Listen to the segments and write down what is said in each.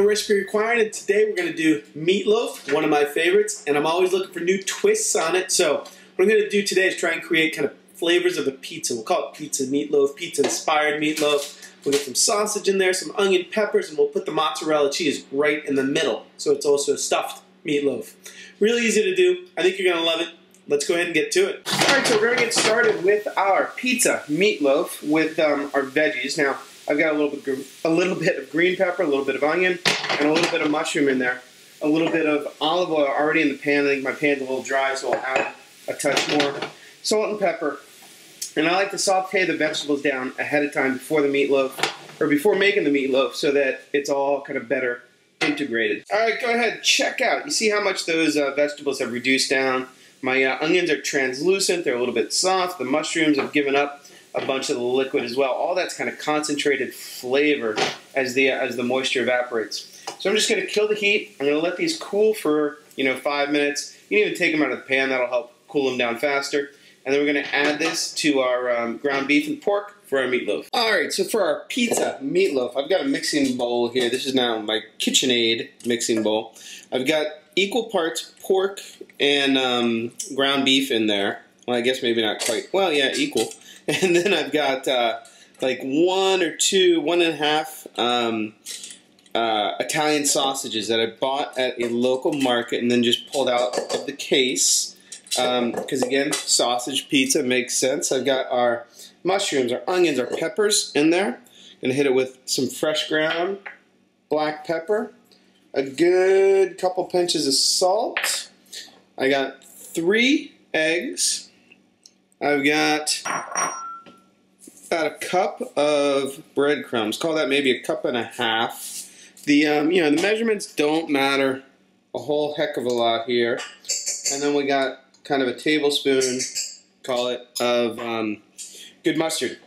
No Recipe Required, and today we're going to do meatloaf, one of my favorites, and I'm always looking for new twists on it. So what I'm going to do today is try and create kind of flavors of a pizza. We'll call it pizza meatloaf, pizza-inspired meatloaf. We'll get some sausage in there, some onion, peppers, and we'll put the mozzarella cheese right in the middle, so it's also a stuffed meatloaf. Really easy to do. I think you're going to love it. Let's go ahead and get to it. Alright, so we're going to get started with our pizza meatloaf with our veggies. Now, I've got a little bit of green pepper, a little bit of onion, and a little bit of mushroom in there. A little bit of olive oil already in the pan. I think my pan's a little dry, so I'll add a touch more. Salt and pepper. And I like to saute the vegetables down ahead of time before the meatloaf, or before making the meatloaf, so that it's all kind of better integrated. Alright, go ahead, check out. You see how much those vegetables have reduced down? My onions are translucent, they're a little bit soft. The mushrooms have given up a bunch of the liquid as well. All that's kind of concentrated flavor as the moisture evaporates. So I'm just going to kill the heat. I'm going to let these cool for 5 minutes. You can even take them out of the pan. That'll help cool them down faster. And then we're going to add this to our ground beef and pork for our meatloaf. Alright, so for our pizza meatloaf, I've got a mixing bowl here. This is now my KitchenAid mixing bowl. I've got equal parts pork and ground beef in there. Well, I guess maybe not quite. Well, yeah, equal. And then I've got like 1 or 2, 1.5 Italian sausages that I bought at a local market and then just pulled out of the case. Because again, sausage pizza makes sense. I've got our mushrooms, our onions, our peppers in there. Gonna hit it with some fresh ground black pepper, a good couple pinches of salt. I got 3 eggs. I've got about a cup of breadcrumbs. Call that maybe a cup and a half. The the measurements don't matter a whole heck of a lot here. And then we got kind of a tablespoon, call it, of good mustard.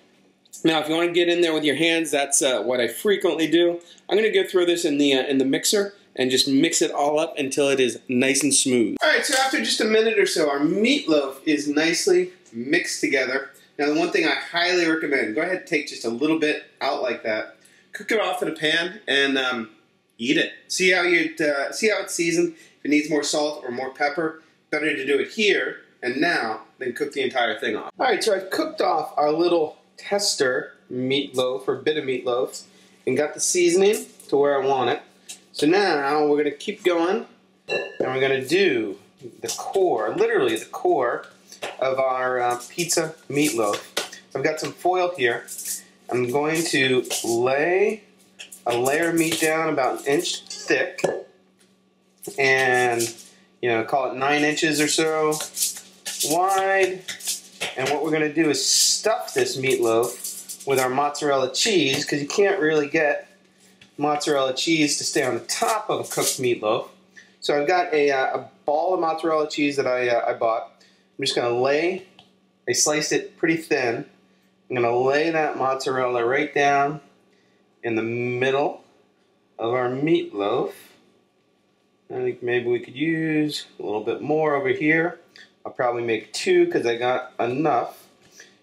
Now, if you want to get in there with your hands, that's what I frequently do. I'm going to go throw this in the mixer and just mix it all up until it is nice and smooth. Alright, so after just a minute or so, our meatloaf is nicely mixed together. Now, the one thing I highly recommend, go ahead and take just a little bit out like that. Cook it off in a pan and eat it. See how it's seasoned. If it needs more salt or more pepper, better to do it here and now than cook the entire thing off. Alright, so I've cooked off our little tester meatloaf, or bit of meatloaf, and got the seasoning to where I want it. So now we're going to keep going, and we're going to do the core, literally the core, of our pizza meatloaf. I've got some foil here. I'm going to lay a layer of meat down about 1 inch thick, and call it 9 inches or so wide. And what we're going to do is stuff this meatloaf with our mozzarella cheese, because you can't really get mozzarella cheese to stay on the top of a cooked meatloaf. So I've got a ball of mozzarella cheese that I bought. I'm just going to I sliced it pretty thin. I'm going to lay that mozzarella right down in the middle of our meatloaf. I think maybe we could use a little bit more over here. I'll probably make 2 because I got enough.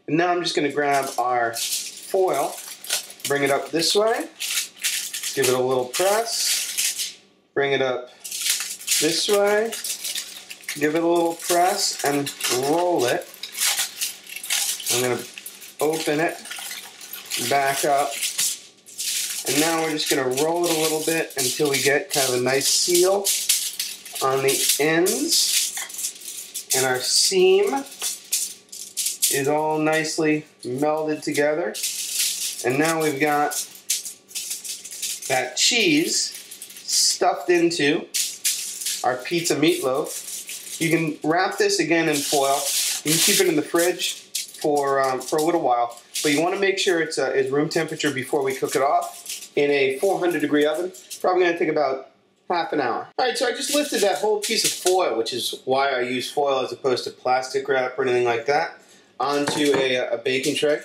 And now I'm just going to grab our foil, bring it up this way, give it a little press, bring it up this way, give it a little press, and roll it. I'm going to open it back up. And now we're just going to roll it a little bit until we get kind of a nice seal on the ends. And our seam is all nicely melded together. And now we've got that cheese stuffed into our pizza meatloaf. You can wrap this again in foil. You can keep it in the fridge for a little while, but you want to make sure it's room temperature before we cook it off in a 400-degree oven. Probably going to take about half an hour. Alright, so I just lifted that whole piece of foil, which is why I use foil as opposed to plastic wrap or anything like that, onto a baking tray.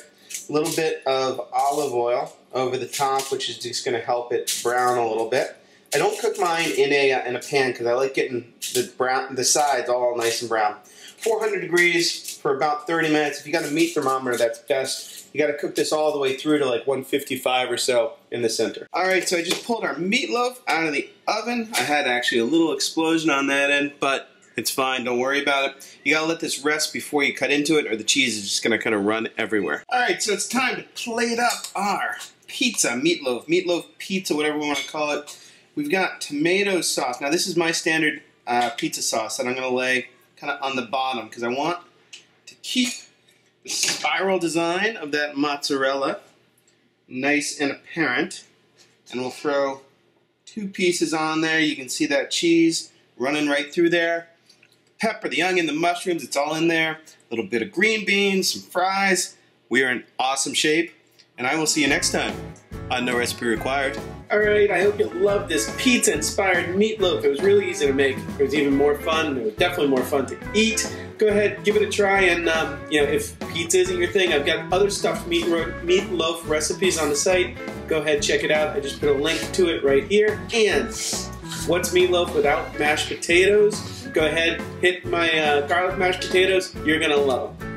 A little bit of olive oil over the top, which is just going to help it brown a little bit. I don't cook mine in a pan because I like getting the sides all nice and brown. 400 degrees for about 30 minutes. If you got a meat thermometer, that's best. You got to cook this all the way through to like 155 or so in the center. All right, so I just pulled our meatloaf out of the oven. I had actually a little explosion on that end, but it's fine. Don't worry about it. You got to let this rest before you cut into it, or the cheese is just going to kind of run everywhere. All right, so it's time to plate up our pizza, meatloaf pizza, whatever we want to call it. We've got tomato sauce. Now, this is my standard pizza sauce that I'm going to lay kind of on the bottom because I want to keep the spiral design of that mozzarella nice and apparent. And we'll throw 2 pieces on there. You can see that cheese running right through there. The pepper, the onion, the mushrooms, it's all in there. A little bit of green beans, some fries. We are in awesome shape. And I will see you next time on No Recipe Required. Alright, I hope you loved this pizza-inspired meatloaf. It was really easy to make. It was even more fun. It was definitely more fun to eat. Go ahead, give it a try, and if pizza isn't your thing, I've got other stuffed meatloaf recipes on the site. Go ahead, check it out. I just put a link to it right here. And what's meatloaf without mashed potatoes? Go ahead, hit my garlic mashed potatoes. You're going to love them.